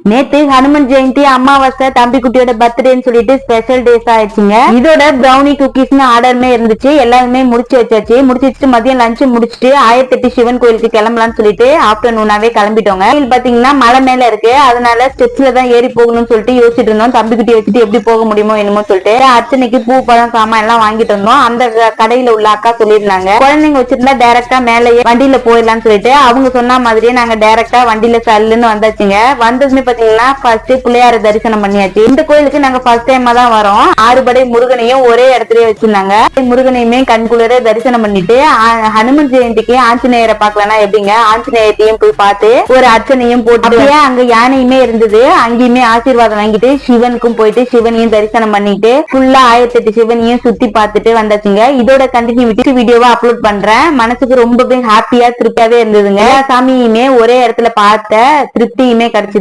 நேத்து ஹனுமன் ஜெயந்தி அமாவாசை தம்பி குட்டியோட பர்த்டேன்னு சொல்லிட்டு ஸ்பெஷல் டேஸ் ஆயிடுச்சுங்க. இதோட பிரௌனி குக்கீஸ்னு ஆர்டருமே இருந்துச்சு. எல்லாருமே முடிச்சு வச்சாச்சு. முடிச்சு வச்சுட்டு மதியம் லஞ்ச் முடிச்சுட்டு 1008 சிவன் கோயிலுக்கு கிளம்பலாம்னு சொல்லிட்டு ஆஃப்டர்நூனாவே கிளம்பிட்டோங்க. கோயில் பாத்தீங்கன்னா மலை மேல இருக்கு. அதனால ஸ்டெப்ஸ்ல தான் ஏறி போகணும்னு சொல்லிட்டு யோசிச்சுட்டு இருந்தோம். தம்பி குட்டி வச்சுட்டு எப்படி போக முடியுமோ என்னமோ சொல்லிட்டு அர்ச்சனைக்கு பூ பழம் சாமான் எல்லாம் வாங்கிட்டு இருந்தோம். அந்த கடையில உள்ள அக்கா சொல்லியிருந்தாங்க, குழந்தைங்க வச்சிருந்தா டைரக்டா மேலேயே வண்டியில போயிடலாம்னு சொல்லிட்டு அவங்க சொன்ன மாதிரியே நாங்க டைரக்டா வண்டியில சல்லுன்னு வந்தாச்சுங்க. வந்ததுமே பாத்தீங்கன்னா ஃபர்ஸ்ட் பிள்ளையார தரிசனம் பண்ணியாச்சு. இந்த கோயிலுக்கு நாங்க ஃபர்ஸ்ட் டைமா தான் வரோம். 6 படை முருகனையும் ஒரே இடத்துலயே வச்சிருந்தாங்க. முருகனையுமே கண்குளிர தரிசனம் பண்ணிட்டு ஹனுமன் ஜெயந்திக்கு ஆஞ்சநேயரை பாக்கலன்னா எப்படிங்க, ஆஞ்சநேயத்தையும் போய் பார்த்து ஒரு அர்ச்சனையும் போட்டு அங்க யானையுமே இருந்தது. அங்கேயுமே ஆசீர்வாதம் வாங்கிட்டு சிவனுக்கும் போயிட்டு சிவனையும் தரிசனம் பண்ணிட்டு ஃபுல்லா 1008 சிவனையும் சுத்தி பார்த்துட்டு வந்தாச்சுங்க. இதோட கண்டினியூட்டி வீடியோவா அப்லோட் பண்றேன். மனசுக்கு ரொம்பவே ஹாப்பியா திருப்தியாவே இருந்ததுங்க. சாமியுமே ஒரே இடத்துல பார்த்த திருப்தியுமே கிடைச்சது.